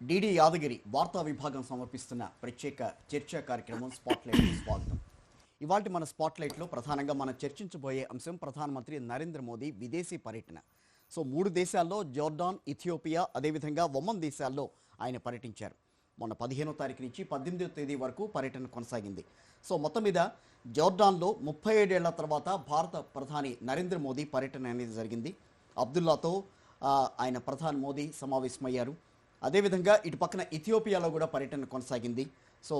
DD Yadagiri వార్తా విభాగం సమర్పిస్తున్న ప్రత్యేక చర్చా కార్యక్రమం స్పాట్లైట్ స్వాగతం. ఇవాళ మన స్పాట్లైట్లో ప్రధానంగా మనం చర్చించబోయే అంశం ప్రధానమంత్రి నరేంద్ర మోదీ విదేశీ పర్యటన. సో 3 దేశాల్లో జోర్డాన్, ఇథియోపియా, అదేవిధంగా ఒమన్ దేశాల్లో ఆయన పర్యటించారు. మొన్న 15వ తారీఖు నుంచి 18వ తేదీ వరకు పర్యటన కొనసాగింది. సో మొత్తం మీద జోర్డాన్లో 37 ఏళ్ల తర్వాత భారత ప్రధాని నరేంద్ర మోదీ పర్యటన అనేది జరిగింది. అబ్దుల్లాతో ఆయన ప్రధాని మోదీ సమావేశమయ్యారు. అదేవిధంగా ఇటు పక్కన ఇథియోపియాలో కూడా పర్యటన కొనసాగింది. సో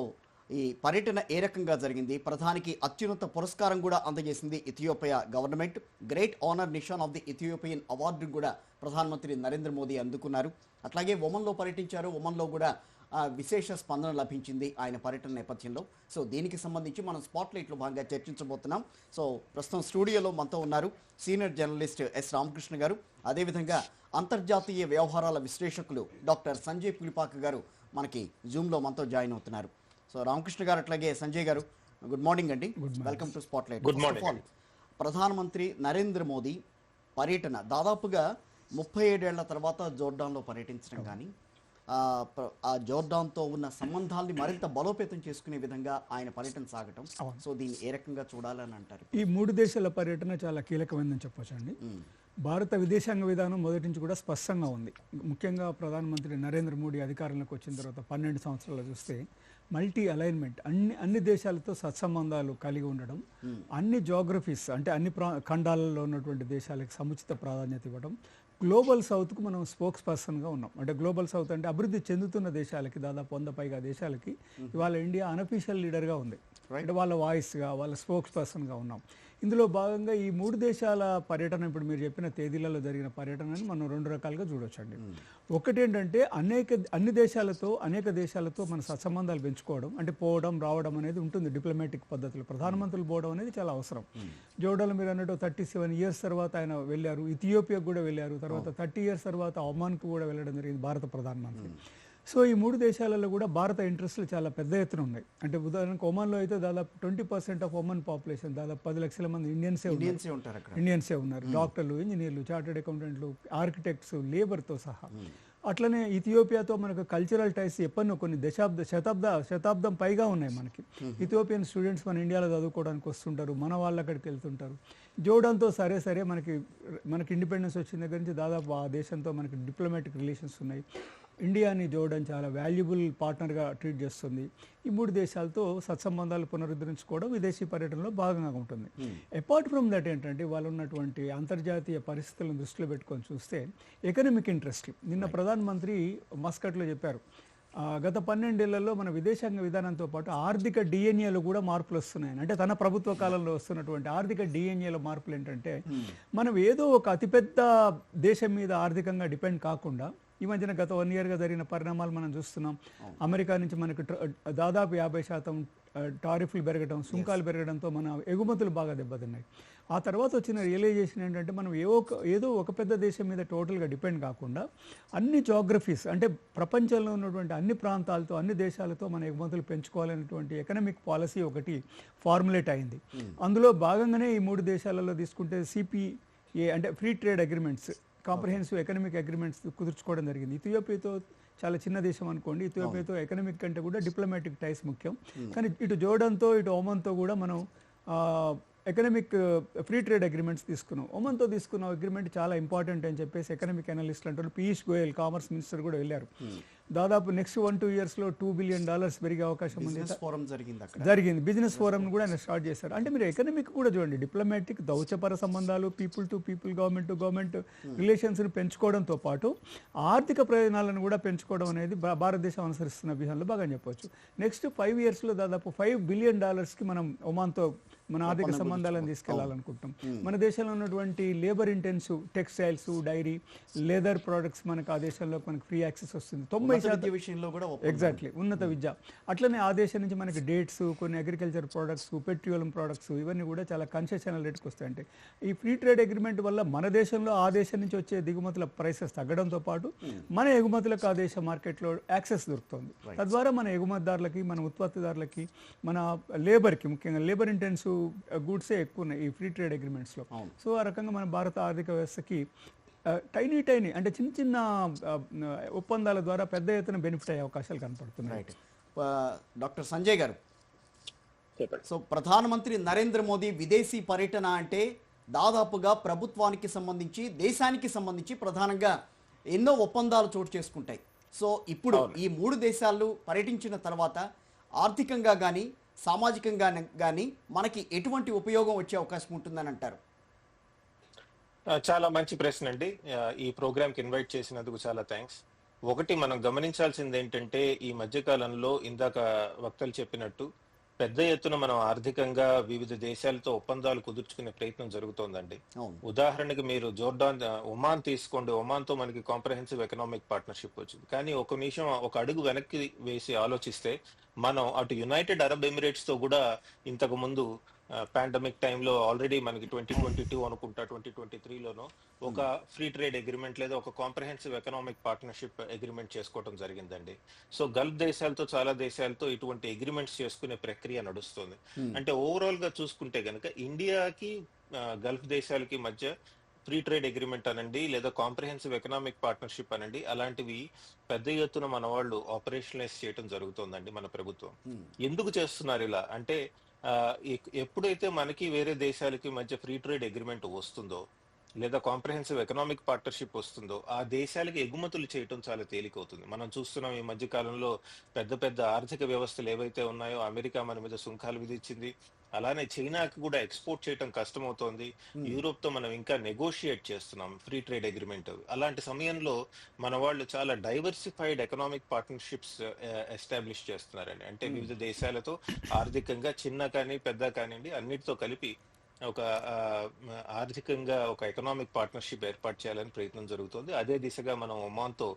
ఈ పర్యటన ఏ రకంగా జరిగింది, ప్రధానికి అత్యున్నత పురస్కారం కూడా అందజేసింది Ethiopia government. Great honour Nishan of the Ethiopian award కూడా ప్రధానమంత్రి నరేంద్ర మోదీ అందుకున్నారు. అట్లాగే ఒమన్లో పర్యటించారు. ఒమన్లో కూడా విశేష స్పందన లభించింది ఆయన పర్యటన నేపథ్యంలో. సో దీనికి సంబంధించి మనం స్పాట్లైట్లో భాగంగా చర్చించబోతున్నాం. సో ప్రస్తుతం స్టూడియోలో మనతో ఉన్నారు సీనియర్ జర్నలిస్ట్ ఎస్ రామకృష్ణ గారు, అదేవిధంగా అంతర్జాతీయ వ్యవహారాల విశ్లేషకులు డాక్టర్ సంజయ్ పులిపాక గారు మనకి జూమ్లో మనతో జాయిన్ అవుతున్నారు. సో రామకృష్ణ గారు అట్లాగే సంజయ్ గారు, గుడ్ మార్నింగ్ అండి. Welcome to spotlight. First of all, ప్రధానమంత్రి నరేంద్ర మోదీ పర్యటన దాదాపుగా 37 ఏళ్ల తర్వాత జోర్డాన్లో పర్యటించడం కానీ ఆ జోర్డాన్తో ఉన్న సంబంధాల్ని మరింత బలోపేతం చేసుకునే విధంగా ఆయన పర్యటన సాగటం, సో దీన్ని ఏ రకంగా చూడాలని అంటారు? ఈ 3 దేశాల పర్యటన చాలా కీలకమైందని చెప్పొచ్చు అండి. భారత విదేశాంగ విధానం మొదటి నుంచి కూడా స్పష్టంగా ఉంది. ముఖ్యంగా ప్రధానమంత్రి నరేంద్ర మోడీ అధికారంలోకి వచ్చిన తర్వాత 12 సంవత్సరాలు చూస్తే మల్టీ అలైన్మెంట్, అన్ని దేశాలతో సత్సంబంధాలు కలిగి ఉండడం, అన్ని జోగ్రఫీస్ అంటే అన్ని ఖండాలలో ఉన్నటువంటి దేశాలకు సముచిత ప్రాధాన్యత ఇవ్వడం, గ్లోబల్ సౌత్కు మనం స్పోక్స్ పర్సన్గా ఉన్నాం. అంటే గ్లోబల్ సౌత్ అంటే అభివృద్ధి చెందుతున్న దేశాలకి, దాదాపు 100 పైగా దేశాలకి ఇవాళ ఇండియా అనఫీషియల్ లీడర్గా ఉంది. అంటే వాళ్ళ వాయిస్గా, వాళ్ళ స్పోక్స్ పర్సన్గా ఉన్నాం. ఇందులో భాగంగా ఈ 3 దేశాల పర్యటన, ఇప్పుడు మీరు చెప్పిన తేదీలలో జరిగిన పర్యటనని మనం 2 రకాలుగా చూడొచ్చండి. ఒకటి ఏంటంటే అన్ని దేశాలతో మన సత్సంబంధాలు పెంచుకోవడం, అంటే పోవడం రావడం అనేది ఉంటుంది డిప్లొమాటిక్ పద్ధతిలో. ప్రధానమంత్రులు పోవడం అనేది చాలా అవసరం. జోర్డాన్లో మీరు అన్నట్టు 37 ఇయర్స్ తర్వాత ఆయన వెళ్ళారు. ఇథియోపియాకు కూడా వెళ్ళారు. తర్వాత 30 ఇయర్స్ తర్వాత ఒమాన్కు కూడా వెళ్ళడం జరిగింది భారత ప్రధానమంత్రి. సో ఈ 3 దేశాలలో కూడా భారత ఇంట్రెస్ట్లు చాలా పెద్ద ఎత్తున ఉన్నాయి. అంటే ఉదాహరణకు ఒమన్లో అయితే దాదాపు 20% ఆఫ్ ఒమన్ పాపులేషన్, దాదాపు 10 లక్షల మంది ఇండియన్సే ఉన్నారు. డాక్టర్లు, ఇంజనీర్లు, చార్టెడ్ అకౌంటెంట్లు, ఆర్కిటెక్ట్స్, లేబర్తో సహా. అట్లనే ఇథియోపియాతో మనకు కల్చరల్ టైస్ ఎప్పటినో కొన్ని శతాబ్దం పైగా ఉన్నాయి మనకి. ఇథియోపియన్ స్టూడెంట్స్ మన ఇండియాలో చదువుకోవడానికి వస్తుంటారు, మన వాళ్ళు అక్కడికి వెళ్తుంటారు. జోర్డాన్తో సరే మనకి ఇండిపెండెన్స్ వచ్చిన దగ్గర నుంచి దాదాపు ఆ దేశంతో మనకి డిప్లొమాటిక్ రిలేషన్స్ ఉన్నాయి. ఇండియాని జోర్డాన్ చాలా వాల్యుబుల్ పార్ట్నర్గా ట్రీట్ చేస్తుంది. ఈ 3 దేశాలతో సత్సంబంధాలు పునరుద్ధరించుకోవడం విదేశీ పర్యటనలో భాగంగా ఉంటుంది. అపార్ట్ ఫ్రమ్ దట్ ఏంటంటే వాళ్ళు ఉన్నటువంటి అంతర్జాతీయ పరిస్థితులను దృష్టిలో పెట్టుకొని చూస్తే ఎకనామిక్ ఇంట్రెస్ట్. నిన్న ప్రధానమంత్రి మస్కట్లో చెప్పారు, గత 12 ఏళ్లలో మన విదేశాంగ విధానంతో పాటు ఆర్థిక డిఎన్ఏలో కూడా మార్పులు వస్తున్నాయని. అంటే తన ప్రభుత్వ కాలంలో వస్తున్నటువంటి ఆర్థిక డిఎన్ఏలో మార్పులు ఏంటంటే మనం ఏదో ఒక అతిపెద్ద దేశం మీద ఆర్థికంగా డిపెండ్ కాకుండా, ఈ మధ్యన గత 1 ఇయర్గా జరిగిన పరిణామాలు మనం చూస్తున్నాం. అమెరికా నుంచి మనకు దాదాపు 50% టారిఫ్లు పెరగడం, సుంకాలు పెరగడంతో మన ఎగుమతులు బాగా దెబ్బతిన్నాయి. ఆ తర్వాత వచ్చిన రియలైజేషన్ ఏంటంటే మనం ఏదో ఒక పెద్ద దేశం మీద టోటల్గా డిపెండ్ కాకుండా అన్ని జోగ్రఫీస్, అంటే ప్రపంచంలో ఉన్నటువంటి అన్ని ప్రాంతాలతో, అన్ని దేశాలతో మన ఎగుమతులు పెంచుకోవాలనేటువంటి ఎకనామిక్ పాలసీ ఒకటి ఫార్ములేట్ అయింది. అందులో భాగంగానే ఈ 3 దేశాలలో తీసుకుంటే సిపిఏ అంటే free trade agreements, comprehensive economic agreements కుదుర్చుకోవడం జరిగింది. ఇథియోపియాతో చాలా చిన్న దేశం అనుకోండి, ఇథియోపియాతో ఎకనామిక్ కంటే కూడా డిప్లొమాటిక్ టైస్ ముఖ్యం. కానీ ఇటు జోర్డాన్తో, ఇటు ఒమన్తో కూడా మనం ఎకనామిక్ ఫ్రీ ట్రేడ్ అగ్రిమెంట్స్ తీసుకున్నాం. ఒమన్తో తీసుకున్న అగ్రిమెంట్ చాలా ఇంపార్టెంట్ అని చెప్పేసి ఎకనామిక్ అనలిస్టులు అంటారు. పీయూష్ గోయల్ కామర్స్ మినిస్టర్ కూడా వెళ్ళారు. దాదాపు నెక్స్ట్ 1-2 ఇయర్స్లో $2 బిలియన్ పెరిగే అవకాశం ఉంది. జరిగింది. బిజినెస్ ఫోరం కూడా ఆయన స్టార్ట్ చేశారు. అంటే మీరు ఎకనామిక్ కూడా చూడండి, డిప్లొమాటిక్ దౌత్యపర సంబంధాలు, people to people, government to government రిలేషన్స్ని పెంచుకోవడంతో పాటు ఆర్థిక ప్రయోజనాలను కూడా పెంచుకోవడం అనేది భారతదేశం అనుసరిస్తున్న విధానంలో బాగా చెప్పవచ్చు. నెక్స్ట్ 5 ఇయర్స్లో దాదాపు $5 బిలియన్ మనం ఒమాన్తో మన ఆర్థిక సంబంధాలను తీసుకెళ్లాలనుకుంటాం. మన దేశంలో ఉన్నటువంటి labour intensive textiles, dairy, leather products మనకు ఆ దేశంలో మనకు ఫ్రీ యాక్సెస్ వస్తుంది. 90% విషయంలో కూడా ఎగ్జాక్ట్లీ ఉన్నత విద్య. అట్లనే ఆ దేశం నుంచి మనకి డేట్స్, కొన్ని అగ్రికల్చర్ ప్రోడక్ట్స్, పెట్రోలియం ప్రోడక్ట్స్ ఇవన్నీ కూడా చాలా కన్సెషనల్ రేట్కి వస్తాయి. అంటే ఈ ఫ్రీ ట్రేడ్ అగ్రిమెంట్ వల్ల మన దేశంలో ఆ దేశం నుంచి వచ్చే దిగుమతుల ప్రైసెస్ తగ్గడంతో పాటు మన ఎగుమతులకు ఆ దేశ మార్కెట్లో యాక్సెస్ దొరుకుతుంది. తద్వారా మన ఎగుమతిదారులకి, మన ఉత్పత్తిదారులకి, మన లేబర్కి, ముఖ్యంగా లేబర్ ఇంటెన్సివ్ గూడ్సే ఎక్కువ ఉన్నాయి ఈ ఫ్రీ ట్రేడ్ అగ్రిమెంట్స్లో. సో ఆ రకంగా మన భారత ఆర్థిక వ్యవస్థకి టైనీ అంటే చిన్న చిన్న ఒప్పందాల ద్వారా పెద్ద ఎత్తున బెనిఫిట్ అయ్యే అవకాశాలు కనపడుతున్నాయి. రైట్. డాక్టర్ సంజయ్ గారు, చెప్పండి. సో ప్రధానమంత్రి నరేంద్ర మోదీ విదేశీ పర్యటన అంటే దాదాపుగా ప్రభుత్వానికి సంబంధించి దేశానికి సంబంధించి ప్రధానంగా ఎన్నో ఒప్పందాలు చోటు చేసుకుంటాయి. సో ఇప్పుడు ఈ 3 దేశాలు పర్యటించిన తర్వాత ఆర్థికంగా కానీ సామాజికంగా కానీ మనకి ఎటువంటి ఉపయోగం వచ్చే అవకాశం ఉంటుందని అంటారు? చాలా మంచి ప్రశ్న అండి. ఈ ప్రోగ్రామ్ కి ఇన్వైట్ చేసినందుకు చాలా థ్యాంక్స్. ఒకటి మనం గమనించాల్సింది ఏంటంటే ఈ మధ్య కాలంలో ఇందాక వక్తలు చెప్పినట్టు పెద్ద ఎత్తున మనం ఆర్థికంగా వివిధ దేశాలతో ఒప్పందాలు కుదుర్చుకునే ప్రయత్నం జరుగుతోందండి. అవును. ఉదాహరణకి మీరు జోర్డాన్, ఒమాన్ తీసుకోండి. ఒమాన్ తో మనకి కాంప్రహెన్సివ్ ఎకనామిక్ పార్ట్నర్షిప్ వచ్చింది. కానీ ఒక నిమిషం ఒక అడుగు వెనక్కి వేసి ఆలోచిస్తే మనం అటు యునైటెడ్ అరబ్ ఎమిరేట్స్ తో కూడా ఇంతకు ముందు పాండమిక్ టైంలో ఆల్రెడీ మనకి 2022 అనుకుంటా 2023లోనో ఒక ఫ్రీ ట్రేడ్ అగ్రిమెంట్ లేదా ఒక కాంప్రహెన్సివ్ ఎకనామిక్ పార్ట్నర్షిప్ అగ్రిమెంట్ చేసుకోవడం జరిగిందండి. సో గల్ఫ్ దేశాలతో చాలా దేశాలతో ఇటువంటి అగ్రిమెంట్స్ చేసుకునే ప్రక్రియ నడుస్తుంది. అంటే ఓవరాల్ గా చూసుకుంటే గనక ఇండియాకి గల్ఫ్ దేశాలకి మధ్య ఫ్రీ ట్రేడ్ అగ్రిమెంట్ అనండి లేదా కాంప్రహెన్సివ్ ఎకనామిక్ పార్ట్నర్షిప్ అనండి, అలాంటివి పెద్ద ఎత్తున మన వాళ్ళు ఆపరేషనలైజ్ చేయడం జరుగుతోందండి మన ప్రభుత్వం. ఎందుకు చేస్తున్నారు ఇలా అంటే ఎప్పుడైతే మనకి వేరే దేశాలకి మధ్య ఫ్రీ ట్రేడ్ అగ్రిమెంట్ వస్తుందో లేదా కాంప్రహెన్సివ్ ఎకనామిక్ పార్ట్నర్షిప్ వస్తుందో ఆ దేశాలకి ఎగుమతులు చేయటం చాలా తేలికవుతుంది. మనం చూస్తున్నాం ఈ మధ్య కాలంలో పెద్ద పెద్ద ఆర్థిక వ్యవస్థలు ఏవైతే ఉన్నాయో అమెరికా మన మీద సుంకాలు విధించింది. అలానే చైనాకి కూడా ఎక్స్పోర్ట్ చేయడం కష్టమవుతోంది. యూరోప్ తో మనం ఇంకా నెగోషియేట్ చేస్తున్నాం ఫ్రీ ట్రేడ్ అగ్రిమెంట్. అలాంటి సమయంలో మన వాళ్ళు చాలా డైవర్సిఫైడ్ ఎకనామిక్ పార్ట్నర్షిప్స్ ఎస్టాబ్లిష్ చేస్తున్నారండి. అంటే వివిధ దేశాలతో ఆర్థికంగా చిన్న కానీ పెద్ద కానివ్వండి అన్నిటితో కలిపి ఒక ఆర్థికంగా ఒక ఎకనామిక్ పార్ట్నర్షిప్ ఏర్పాటు చేయాలని ప్రయత్నం జరుగుతుంది. అదే దిశగా మనం ఒమాన్తో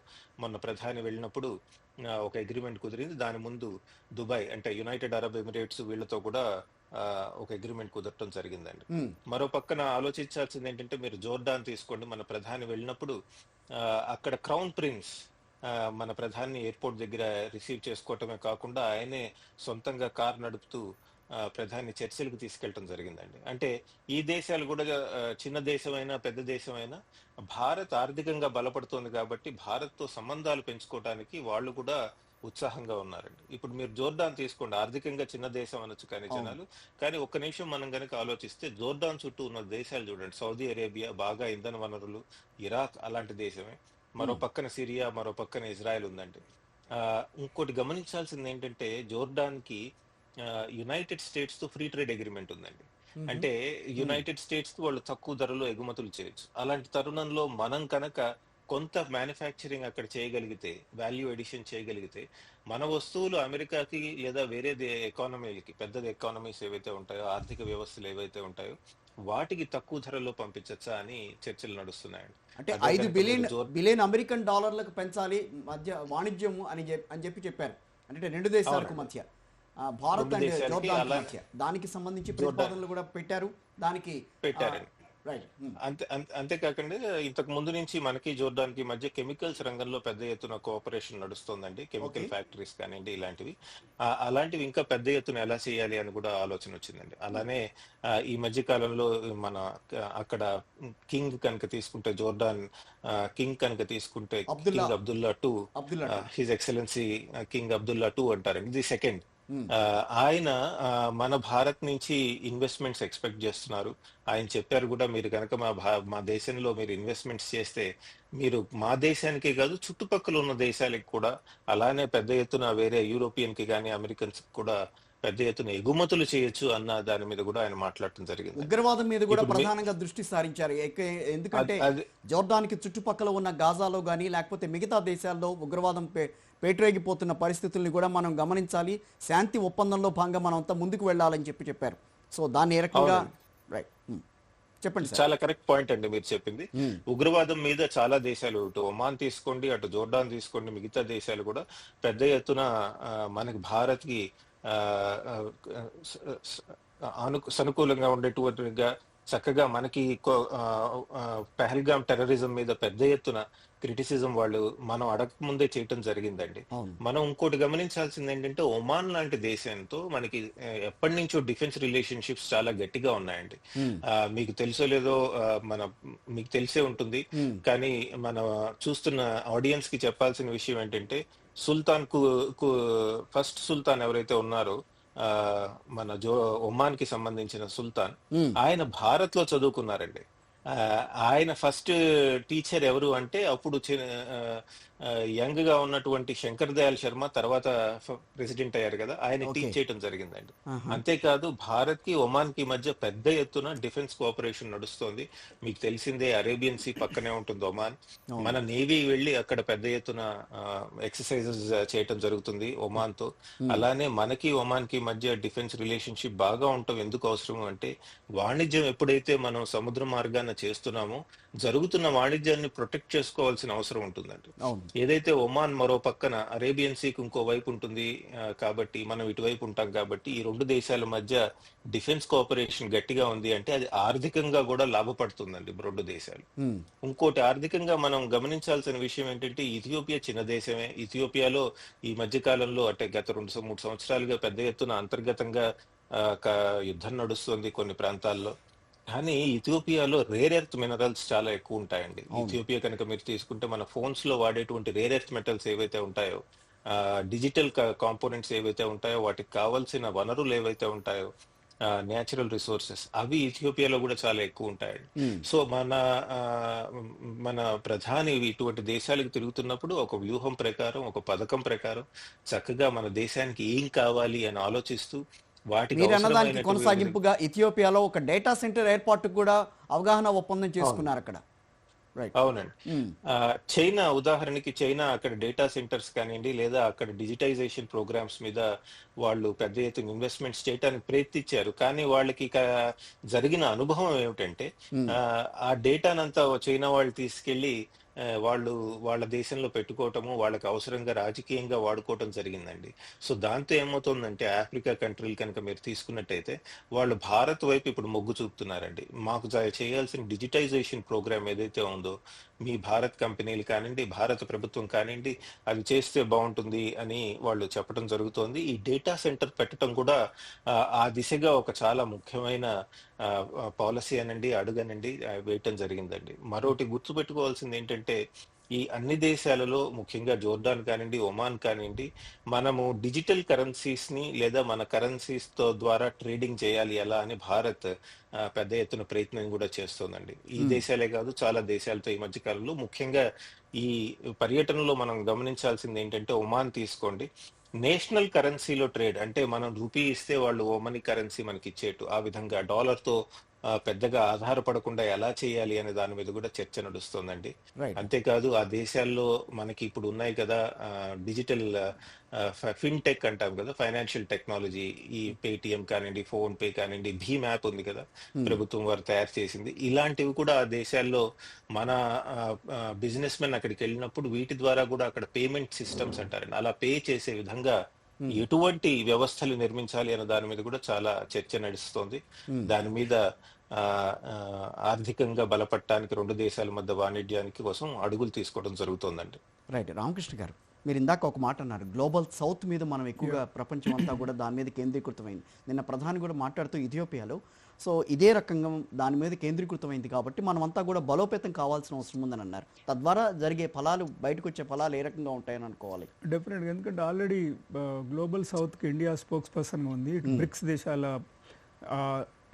మొన్న ప్రధాని వెళ్ళినప్పుడు ఒక అగ్రిమెంట్ కుదిరింది. దాని ముందు దుబాయ్ అంటే యునైటెడ్ అరబ్ ఎమిరేట్స్ వీళ్ళతో కూడా ఒక అగ్రిమెంట్ కుదరటం జరిగిందండి. మరో పక్కన ఆలోచించాల్సింది ఏంటంటే మీరు జోర్డాన్ తీసుకోండి. మన ప్రధాని వెళ్ళినప్పుడు అక్కడ క్రౌన్ ప్రిన్స్ మన ప్రధాని ఎయిర్పోర్ట్ దగ్గర రిసీవ్ చేసుకోవటమే కాకుండా ఆయనే సొంతంగా కార్ నడుపుతూ ప్రధాని చర్చలకు తీసుకెళ్లడం జరిగిందండి. అంటే ఈ దేశాలు కూడా చిన్న దేశమైనా పెద్ద దేశమైనా భారత్ ఆర్థికంగా బలపడుతోంది కాబట్టి భారత్తో సంబంధాలు పెంచుకోవడానికి వాళ్ళు కూడా ఉత్సాహంగా ఉన్నారండి. ఇప్పుడు మీరు జోర్డాన్ తీసుకోండి, ఆర్థికంగా చిన్న దేశం అనొచ్చు కానీ జనాలు, కానీ ఒక్క నిమిషం మనం కనుక ఆలోచిస్తే జోర్డాన్ చుట్టూ ఉన్న దేశాలు చూడండి. సౌదీ అరేబియా బాగా ఇంధన వనరులు, ఇరాక్ అలాంటి దేశమే, మరో పక్కన సిరియా, మరో పక్కన ఇజ్రాయెల్ ఉందండి. ఇంకోటి గమనించాల్సింది ఏంటంటే జోర్డాన్ కి యునైటెడ్ స్టేట్స్ తో ఫ్రీ ట్రేడ్ అగ్రిమెంట్ ఉందండి. అంటే యునైటెడ్ స్టేట్స్ కి వాళ్ళు తక్కువ ధరలో ఎగుమతులు చేయొచ్చు. అలాంటి తరుణంలో మనం కనుక కొంత మ్యానుఫ్యాక్చరింగ్ అక్కడ చేయగలిగితే, వాల్యూ ఎడిషన్ చేయగలిగితే మన వస్తువులు అమెరికాకి లేదా వేరే ఎకానమీలకి, పెద్ద ఎకానమీస్ ఏవైతే ఉంటాయో, ఆర్థిక వ్యవస్థలు ఏవైతే ఉంటాయో వాటికి తక్కువ ధరలో పంపించచ్చా అని చర్చలు నడుస్తున్నాయండి. అంటే 5 బిలియన్ అమెరికన్ డాలర్లకు పెంచాలి మధ్య వాణిజ్యం అని చెప్పి చెప్పారు. అంటే 2 దేశాలకు మధ్య, భారత్ అండ్ జోర్డాన్ మధ్య దానికి సంబంధించి ప్రతిపాదనలు కూడా పెట్టారు. దానికి పెట్టారండి. అంతేకాకుండా ఇంతకు ముందు నుంచి మనకి జోర్డాన్ కి మధ్య కెమికల్స్ రంగంలో పెద్ద ఎత్తున కోఆపరేషన్ నడుస్తోందండి. కెమికల్ ఫ్యాక్టరీస్ కానివ్వండి ఇలాంటివి, అలాంటివి ఇంకా పెద్ద ఎత్తున ఎలా చేయాలి అని కూడా ఆలోచన వచ్చిందండి. అలానే ఈ మధ్య కాలంలో మన అక్కడ కింగ్ కనుక తీసుకుంటే, జోర్డాన్ కింగ్ కనుక తీసుకుంటే king Abdullah two, his excellency king Abdullah two అంటారండి, ఇది సెకండ్. ఆయన మన భారత్ నుంచి ఇన్వెస్ట్మెంట్స్ ఎక్స్పెక్ట్ చేస్తున్నారు. ఆయన చెప్పారు కూడా, మీరు కనుక మా దేశంలో మీరు ఇన్వెస్ట్మెంట్స్ చేస్తే మీరు మా దేశానికే కాదు చుట్టుపక్కల ఉన్న దేశాలకు కూడా, అలానే పెద్ద ఎత్తున వేరే యూరోపియన్ కి కానీ అమెరికన్స్ కూడా పెద్ద ఎత్తున ఎగుమతులు చేయొచ్చు అన్న దాని మీద కూడా ఆయన మాట్లాడటం జరిగింది. ఉగ్రవాదం మీద కూడా ప్రధానంగా దృష్టి సారించారు. ఎందుకంటే జోర్డాన్ కి చుట్టుపక్కల ఉన్న గాజాలో కానీ లేకపోతే మిగతా దేశాల్లో ఉగ్రవాదం పేటరేగిపోతున్న పరిస్థితుల్ని కూడా మనం గమనించాలి. శాంతి ఒప్పందంలో భాగంగా మనం అంతా ముందుకు వెళ్ళాలని చెప్పారు. సో దాన్ని ఏ రకంగా చెప్పండి. చాలా కరెక్ట్ పాయింట్ అండి మీరు చెప్పింది. ఉగ్రవాదం మీద చాలా దేశాలు, ఇటు ఒమాన్ తీసుకోండి, అటు జోర్డాన్ తీసుకోండి, మిగతా దేశాలు కూడా పెద్ద ఎత్తున మనకి భారత్ కి సానుకూలంగా ఉండేటువంటిగా చక్కగా మనకి పెహల్గాం టెర్రరిజం మీద పెద్ద ఎత్తున క్రిటిసిజం వాళ్ళు మనం అడగకముందే చేయటం జరిగిందండి. అవును. మనం ఇంకోటి గమనించాల్సింది ఏంటంటే ఒమాన్ లాంటి దేశంతో మనకి ఎప్పటి నుంచో డిఫెన్స్ రిలేషన్షిప్స్ చాలా గట్టిగా ఉన్నాయండి. ఉమ్, మీకు తెలుసో లేదో మీకు తెలిసే ఉంటుంది. ఉమ్, కానీ మన చూస్తున్న ఆడియన్స్ కి చెప్పాల్సిన విషయం ఏంటంటే సుల్తాన్ ఫస్ట్ సుల్తాన్ ఎవరైతే ఉన్నారో ఆ మన ఒమాన్ కి సంబంధించిన సుల్తాన్, ఉమ్, ఆయన భారత్ లో చదువుకున్నారండి. ఆ, ఆయన ఫస్ట్ టీచర్ ఎవరు అంటే అప్పుడు యంగ్ గా ఉన్నటువంటి శంకర్ దయాళ్ శర్మ, తర్వాత ప్రెసిడెంట్ అయ్యారు కదా, ఆయన ఓకే. టీచ్ చేయడం జరిగిందండి. ఆహా. అంతేకాదు భారత్ కి ఒమాన్ కి మధ్య పెద్ద ఎత్తున డిఫెన్స్ కోఆపరేషన్ నడుస్తోంది. మీకు తెలిసిందే, అరేబియన్ సీ పక్కనే ఉంటుంది ఒమాన్. అవును. మన నేవీ వెళ్ళి అక్కడ పెద్ద ఎత్తున ఎక్సర్సైజెస్ చేయటం జరుగుతుంది ఒమాన్ తో. ఉమ్, అలానే మనకి ఒమాన్ కి మధ్య డిఫెన్స్ రిలేషన్షిప్ బాగా ఉండటం ఎందుకు అవసరం అంటే, వాణిజ్యం ఎప్పుడైతే మనం సముద్ర మార్గాన చేస్తున్నామో జరుగుతున్న వాణిజ్యాన్ని ప్రొటెక్ట్ చేసుకోవాల్సిన అవసరం ఉంటుందండి. అవును. ఏదైతే ఒమాన్ మరో పక్కన అరేబియన్ సీకి ఇంకో వైపు ఉంటుంది, కాబట్టి మనం ఇటువైపు ఉంటాం కాబట్టి ఈ రెండు దేశాల మధ్య డిఫెన్స్ కోఆపరేషన్ గట్టిగా ఉంది అంటే అది ఆర్థికంగా కూడా లాభపడుతుందండి రెండు దేశాలు. ఉమ్, ఇంకోటి ఆర్థికంగా మనం గమనించాల్సిన విషయం ఏంటంటే ఇథియోపియా చిన్న దేశమే. ఇథియోపియాలో ఈ మధ్య కాలంలో అంటే గత 2-3 సంవత్సరాలుగా పెద్ద ఎత్తున అంతర్గతంగా యుద్ధం నడుస్తుంది కొన్ని ప్రాంతాల్లో. కానీ ఇథియోపియాలో రేర్ ఎర్త్ మినరల్స్ చాలా ఎక్కువ ఉంటాయండి. అవును. ఇథియోపియా కనుక మీరు తీసుకుంటే మన ఫోన్స్ లో వాడేటువంటి రేర్ ఎర్త్ మెటల్స్ ఏవైతే ఉంటాయో, డిజిటల్ కాంపోనెంట్స్ ఏవైతే ఉంటాయో, వాటికి కావాల్సిన వనరులు ఏవైతే ఉంటాయో, నేచురల్ రిసోర్సెస్, అవి ఇథియోపియాలో కూడా చాలా ఎక్కువ ఉంటాయండి. ఉమ్, సో మన ప్రధాని ఇటువంటి దేశాలకు తిరుగుతున్నప్పుడు ఒక వ్యూహం ప్రకారం, ఒక పథకం ప్రకారం చక్కగా మన దేశానికి ఏం కావాలి అని ఆలోచిస్తూ వాటికి మీరు అన్నదానికి అవసరమైనటువంటి కొనసాగింపుగా ఇథియోపియాలో ఒక డేటా సెంటర్ ఏర్పాటు కూడా అవగాహన ఒప్పందం చేసుకున్నారు అక్కడ. రైట్. అవునండి. ఉమ్, చైనా ఉదాహరణకి, చైనా అక్కడ డేటా సెంటర్స్ కానివ్వండి లేదా అక్కడ డిజిటైజేషన్ ప్రోగ్రామ్స్ మీద వాళ్ళు పెద్ద ఎత్తున ఇన్వెస్ట్మెంట్స్ చేయడానికి ప్రయత్నించారు. కానీ వాళ్ళకి జరిగిన అనుభవం ఏమిటంటే ఆ డేటానంతా చైనా వాళ్ళు తీసుకెళ్లి వాళ్ళు వాళ్ళ దేశంలో పెట్టుకోవటము, వాళ్ళకి అవసరంగా రాజకీయంగా వాడుకోవటం జరిగిందండి. సో దాంతో ఏమవుతుందంటే ఆఫ్రికా కంట్రీలు కనుక మీరు తీసుకున్నట్టయితే వాళ్ళు భారత్ వైపు ఇప్పుడు మొగ్గు చూపుతున్నారండి. మాకు చేయాల్సిన డిజిటైజేషన్ ప్రోగ్రామ్ ఏదైతే ఉందో మీ భారత్ కంపెనీలు కానివ్వండి, భారత ప్రభుత్వం కానివ్వండి, అది చేస్తే బాగుంటుంది అని వాళ్ళు చెప్పడం జరుగుతోంది. ఈ డేటా సెంటర్ పెట్టడం కూడా ఆ దిశగా ఒక చాలా ముఖ్యమైన పాలసీ అనండి, అడుగనండి వేయటం జరిగిందండి. మరొకటి గుర్తుపెట్టుకోవాల్సింది ఏంటంటే ఈ అన్ని దేశాలలో ముఖ్యంగా జోర్డాన్ కానివ్వండి, ఒమాన్ కానివ్వండి, మనము డిజిటల్ కరెన్సీస్ ని లేదా మన కరెన్సీస్ తో ద్వారా ట్రేడింగ్ చేయాలి ఎలా అని భారత్ పెద్ద ఎత్తున ప్రయత్నం కూడా చేస్తోందండి. ఈ దేశాలే కాదు, చాలా దేశాలతో ఈ మధ్య కాలంలో, ముఖ్యంగా ఈ పర్యటనలో మనం గమనించాల్సింది ఏంటంటే ఒమాన్ తీసుకోండి, నేషనల్ కరెన్సీలో ట్రేడ్ అంటే మనం రూపీ ఇస్తే వాళ్ళు ఓమనీ కరెన్సీ మనకి ఇచ్చేట్టు, ఆ విధంగా డాలర్ తో పెద్దగా ఆధారపడకుండా ఎలా చేయాలి అనే దాని మీద కూడా చర్చ నడుస్తోందండి. రైట్. అంతేకాదు ఆ దేశాల్లో మనకి ఇప్పుడు ఉన్నాయి కదా డిజిటల్ ఫిన్టెక్ అంటాం కదా, ఫైనాన్షియల్ టెక్నాలజీ, ఈ పేటిఎం కానివ్వండి, ఫోన్ పే కానివ్వండి, భీమ్ యాప్ ఉంది కదా ప్రభుత్వం వారు తయారు చేసింది, ఇలాంటివి కూడా ఆ దేశాల్లో మన బిజినెస్ మెన్ అక్కడికి వెళ్ళినప్పుడు వీటి ద్వారా కూడా అక్కడ పేమెంట్ సిస్టమ్స్ అంటారండి, అలా పే చేసే విధంగా ఎటువంటి వ్యవస్థలు నిర్మించాలి అనే దాని మీద కూడా చాలా చర్చ నడుస్తోంది. దాని మీద ఆర్థికంగా బలపడటానికి రెండు దేశాల మధ్య వాణిజ్యానికి కోసం అడుగులు తీసుకోవడం జరుగుతోందండి. రైట్. రామకృష్ణ గారు, మీరు ఇందాక ఒక మాట అన్నారు, గ్లోబల్ సౌత్ మీద మనం ఎక్కువగా ప్రపంచం అంతా కూడా దాని మీద కేంద్రీకృతమైంది. నిన్న ప్రధాని కూడా మాట్లాడుతూ ఇథియోపియాలో సో ఇదే రకంగా దాని మీద కేంద్రీకృతమైంది కాబట్టి మనమంతా కూడా బలోపేతం కావాల్సిన అవసరం ఉందని అన్నారు. తద్వారా జరిగే ఫలాలు, బయటకు వచ్చే ఫలాలు ఏ రకంగా ఉంటాయని అనుకోవాలి? డెఫినెట్గా, ఎందుకంటే ఆల్రెడీ గ్లోబల్ సౌత్కి ఇండియా స్పోక్స్ పర్సన్గా ఉంది. బ్రిక్స్ దేశాల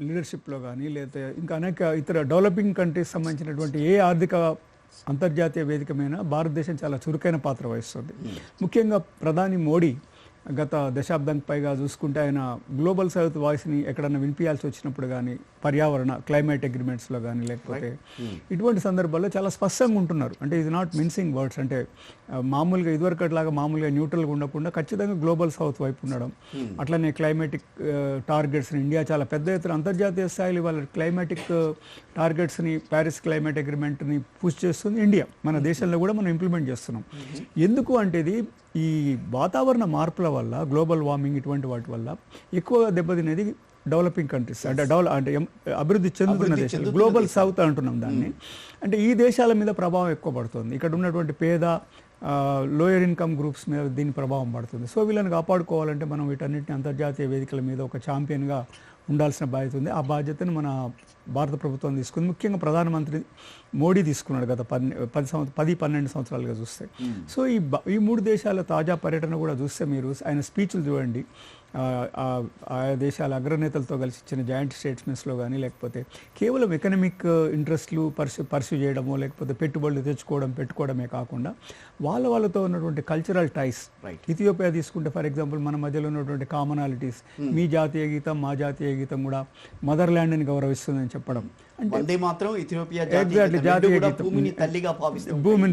లీడర్షిప్లో కానీ లేదా ఇంకా అనేక ఇతర డెవలపింగ్ కంట్రీస్ సంబంధించినటువంటి ఏ ఆర్థిక అంతర్జాతీయ వేదికమైన భారతదేశం చాలా చురుకైన పాత్ర వహిస్తుంది. ముఖ్యంగా ప్రధాని మోడీ గత దశాబ్దానికి పైగా చూసుకుంటే ఆయన గ్లోబల్ సౌత్ వాయిస్ని ఎక్కడన్నా వినిపించాల్సి వచ్చినప్పుడు కానీ, పర్యావరణ క్లైమేట్ అగ్రిమెంట్స్లో కానీ, లేకపోతే ఇటువంటి సందర్భాల్లో చాలా స్పష్టంగా ఉంటున్నారు. అంటే ఇది నాట్ మిన్సింగ్ వర్డ్స్, అంటే మామూలుగా ఇదివరకట్లాగా మామూలుగా న్యూట్రల్గా ఉండకుండా ఖచ్చితంగా గ్లోబల్ సౌత్ వైపు ఉండడం. అట్లనే క్లైమేటిక్ టార్గెట్స్ని ఇండియా చాలా పెద్ద ఎత్తున అంతర్జాతీయ స్థాయిలో వాళ్ళ క్లైమేటిక్ టార్గెట్స్ని, ప్యారిస్ క్లైమేట్ అగ్రిమెంట్ని పుష్ చేస్తుంది ఇండియా. మన దేశంలో కూడా మనం ఇంప్లిమెంట్ చేస్తున్నాం. ఎందుకు అంటే ఇది ఈ వాతావరణ మార్పుల వల్ల, గ్లోబల్ వార్మింగ్ ఇటువంటి వాటి వల్ల ఎక్కువగా దెబ్బతినేది డెవలపింగ్ కంట్రీస్ అంటే అభివృద్ధి చెందుతున్న దేశాలు, చెందుతున్న గ్లోబల్ సౌత్ అంటున్నాం దాన్ని. అంటే ఈ దేశాల మీద ప్రభావం ఎక్కువ పడుతుంది. ఇక్కడ ఉన్నటువంటి పేద లోయర్ ఇన్కమ్ గ్రూప్స్ మీద దీని ప్రభావం పడుతుంది. సో వీళ్ళని కాపాడుకోవాలంటే మనం వీటన్నిటిని అంతర్జాతీయ వేదికల మీద ఒక ఛాంపియన్గా ఉండాల్సిన బాధ్యత ఉంది. ఆ బాధ్యతను మన భారత ప్రభుత్వం తీసుకుంది. ముఖ్యంగా ప్రధానమంత్రి మోడీ తీసుకున్నాడు గత 10-12 సంవత్సరాలుగా చూస్తే. సో ఈ 3 దేశాల తాజా పర్యటన కూడా చూస్తే మీరు ఆయన స్పీచ్లు చూడండి. ఆయా దేశాల అగ్రనేతలతో కలిసి ఇచ్చిన జాయింట్ స్టేట్మెంట్స్లో కానీ, లేకపోతే కేవలం ఎకనామిక్ ఇంట్రెస్ట్లు పర్స్యూ చేయడమో, లేకపోతే పెట్టుబడులు పెట్టుకోవడమే కాకుండా వాళ్ళతో ఉన్నటువంటి కల్చరల్ టైస్. ఇథియోపియా తీసుకుంటే ఫర్ ఎగ్జాంపుల్ మన మధ్యలో ఉన్నటువంటి కామనాలిటీస్, మీ జాతీయ గీతం మా జాతీయ గీతం కూడా మదర్ ల్యాండ్ని గౌరవిస్తుందని చెప్పడం. అంటే మాత్రం ఇథియోపియా ఎగ్జాక్ట్లీ జాతీయ గీతం భూమిని